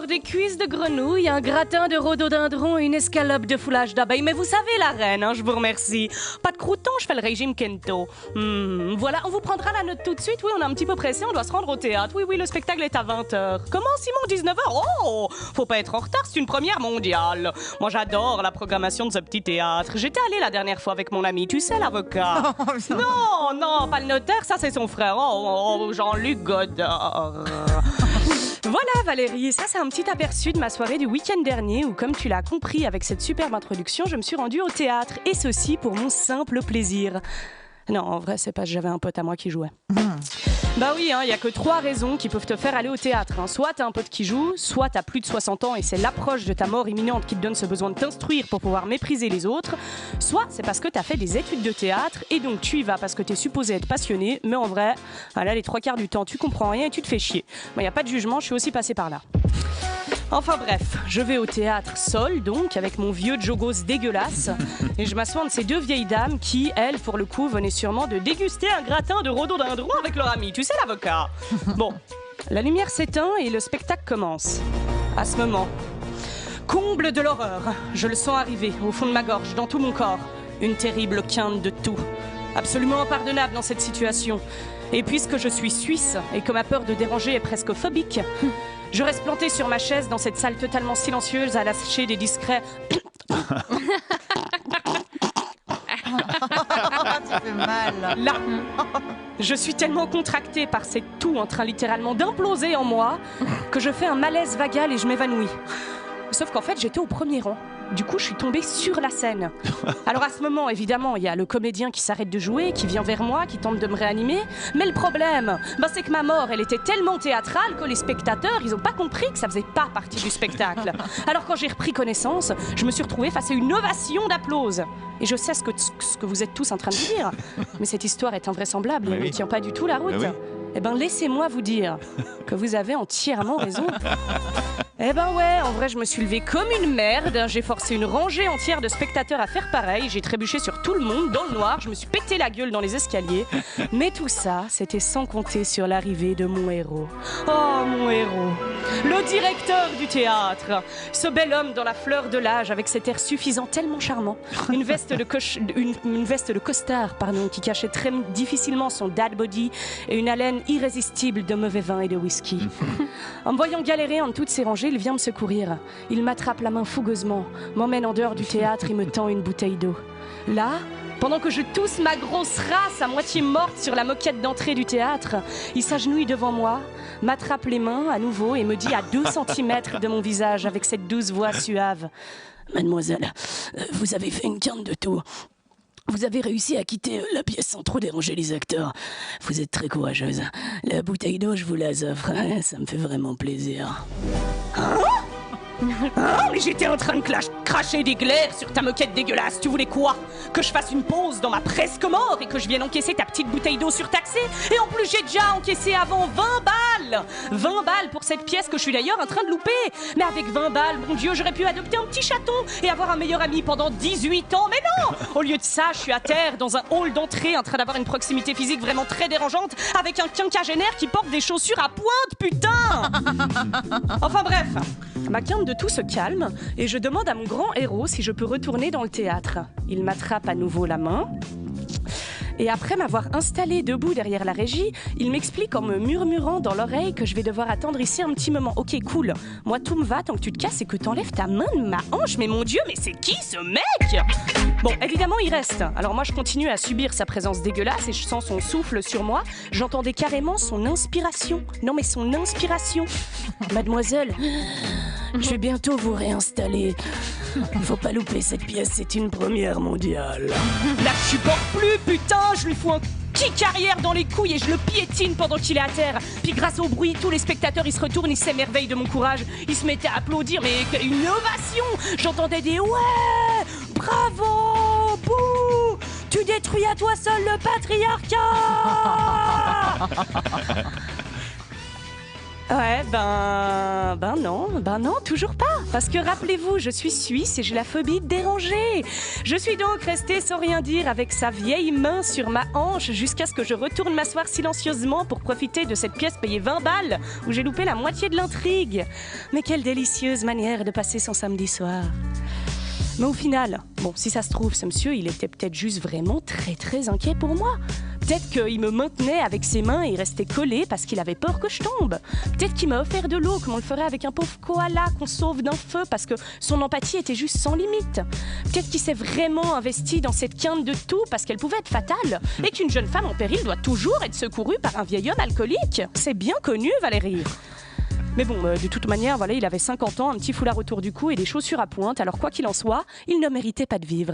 Alors, des cuisses de grenouille, un gratin de rhododendron et une escalope de foulage d'abeille. Mais vous savez, la reine, hein, je vous remercie. Pas de crouton, je fais le régime Kento. Voilà, on vous prendra la note tout de suite. Oui, on est un petit peu pressé, on doit se rendre au théâtre. Oui, le spectacle est à 20h. Comment, Simon, 19h? Oh, faut pas être en retard, c'est une première mondiale. Moi, j'adore la programmation de ce petit théâtre. J'étais allée la dernière fois avec mon ami, tu sais, l'avocat. Non, pas le notaire, ça c'est son frère. Oh, Jean-Luc Godard. Voilà Valérie, ça c'est un petit aperçu de ma soirée du week-end dernier où, comme tu l'as compris avec cette superbe introduction, je me suis rendue au théâtre, et ceci pour mon simple plaisir. Non, en vrai, c'est parce que j'avais un pote à moi qui jouait. Bah oui, il y a que 3 raisons qui peuvent te faire aller au théâtre. Soit t'as un pote qui joue, soit t'as plus de 60 ans et c'est l'approche de ta mort imminente qui te donne ce besoin de t'instruire pour pouvoir mépriser les autres, soit c'est parce que t'as fait des études de théâtre et donc tu y vas parce que t'es supposé être passionné, mais en vrai, voilà, les 3/4 du temps, tu comprends rien et tu te fais chier. Bon, y a pas de jugement, je suis aussi passée par là. Enfin bref, je vais au théâtre seul donc, avec mon vieux jogos dégueulasse, et je m'assois de ces 2 vieilles dames qui, elles, pour le coup, venaient sûrement de déguster un gratin de rhododendron avec leur ami, tu sais, l'avocat. Bon, la lumière s'éteint et le spectacle commence. À ce moment, comble de l'horreur, je le sens arriver, au fond de ma gorge, dans tout mon corps, une terrible quinte de toux. Absolument impardonnable dans cette situation. Et puisque je suis suisse et que ma peur de déranger est presque phobique, je reste plantée sur ma chaise dans cette salle totalement silencieuse à lâcher des discrets... Tu fais mal. Là, je suis tellement contractée par cette toux en train littéralement d'imploser en moi que je fais un malaise vagal et je m'évanouis. Sauf qu'en fait, j'étais au premier rang. Du coup, je suis tombée sur la scène. Alors à ce moment, évidemment, il y a le comédien qui s'arrête de jouer, qui vient vers moi, qui tente de me réanimer. Mais le problème, c'est que ma mort, elle était tellement théâtrale que les spectateurs, ils ont pas compris que ça faisait pas partie du spectacle. Alors quand j'ai repris connaissance, je me suis retrouvée face à une ovation d'applause. Et je sais ce que vous êtes tous en train de dire, mais cette histoire est invraisemblable et ne tient pas du tout la route. Eh ben, laissez-moi vous dire que vous avez entièrement raison. Eh ben ouais, en vrai, je me suis levée comme une merde. J'ai forcé une rangée entière de spectateurs à faire pareil. J'ai trébuché sur tout le monde, dans le noir. Je me suis pété la gueule dans les escaliers. Mais tout ça, c'était sans compter sur l'arrivée de mon héros. Oh, mon héros. Le directeur du théâtre. Ce bel homme dans la fleur de l'âge, avec cet air suffisant, tellement charmant. Une veste de costard, qui cachait très difficilement son dad body et une haleine irrésistible de mauvais vin et de whisky. En me voyant galérer entre toutes ces rangées, il vient me secourir. Il m'attrape la main fougueusement, m'emmène en dehors du théâtre et me tend une bouteille d'eau. Là, pendant que je tousse ma grosse race à moitié morte sur la moquette d'entrée du théâtre, il s'agenouille devant moi, m'attrape les mains à nouveau et me dit à 2 centimètres de mon visage avec cette douce voix suave: « Mademoiselle, vous avez fait une quinte de tout. Vous avez réussi à quitter la pièce sans trop déranger les acteurs. Vous êtes très courageuse. La bouteille d'eau, je vous la offre. Ça me fait vraiment plaisir. » Hein? Mais j'étais en train de cracher des glaires sur ta moquette dégueulasse. Tu voulais quoi? Que je fasse une pause dans ma presque mort et que je vienne encaisser ta petite bouteille d'eau surtaxée? Et en plus, j'ai déjà encaissé avant 20 balles. 20 balles pour cette pièce que je suis d'ailleurs en train de louper. Mais avec 20 balles, mon Dieu, j'aurais pu adopter un petit chaton et avoir un meilleur ami pendant 18 ans. Mais non! Au lieu de ça, je suis à terre dans un hall d'entrée en train d'avoir une proximité physique vraiment très dérangeante avec un quinquagénaire qui porte des chaussures à pointe, putain! Enfin bref, ma quinte de tout se calme et je demande à mon grand héros si je peux retourner dans le théâtre. Il m'attrape à nouveau la main et après m'avoir installé debout derrière la régie, il m'explique en me murmurant dans l'oreille que je vais devoir attendre ici un petit moment. Ok, cool, moi tout me va tant que tu te casses et que t'enlèves ta main de ma hanche. Mais mon Dieu, mais c'est qui ce mec? Bon, évidemment il reste. Alors moi je continue à subir sa présence dégueulasse et je sens son souffle sur moi. J'entendais carrément son inspiration. Non mais son inspiration. Mademoiselle, je vais bientôt vous réinstaller. Il faut pas louper cette pièce, c'est une première mondiale. Là, je supporte plus, putain, je lui fous un kick arrière dans les couilles et je le piétine pendant qu'il est à terre. Puis grâce au bruit, tous les spectateurs, ils se retournent, ils s'émerveillent de mon courage. Ils se mettaient à applaudir, mais une ovation. J'entendais des « Ouais, bravo, bouh, tu détruis à toi seul le patriarcat !» Ouais, ben non, toujours pas. Parce que rappelez-vous, je suis suisse et j'ai la phobie de déranger. Je suis donc restée sans rien dire avec sa vieille main sur ma hanche jusqu'à ce que je retourne m'asseoir silencieusement pour profiter de cette pièce payée 20 balles où j'ai loupé la moitié de l'intrigue. Mais quelle délicieuse manière de passer son samedi soir. Mais au final, bon, si ça se trouve, ce monsieur, il était peut-être juste vraiment très très inquiet pour moi. Peut-être qu'il me maintenait avec ses mains et il restait collé parce qu'il avait peur que je tombe. Peut-être qu'il m'a offert de l'eau comme on le ferait avec un pauvre koala qu'on sauve d'un feu parce que son empathie était juste sans limite. Peut-être qu'il s'est vraiment investi dans cette quinte de tout parce qu'elle pouvait être fatale et qu'une jeune femme en péril doit toujours être secourue par un vieil homme alcoolique. C'est bien connu, Valérie. Mais bon, de toute manière, voilà, il avait 50 ans, un petit foulard autour du cou et des chaussures à pointe. Alors quoi qu'il en soit, il ne méritait pas de vivre.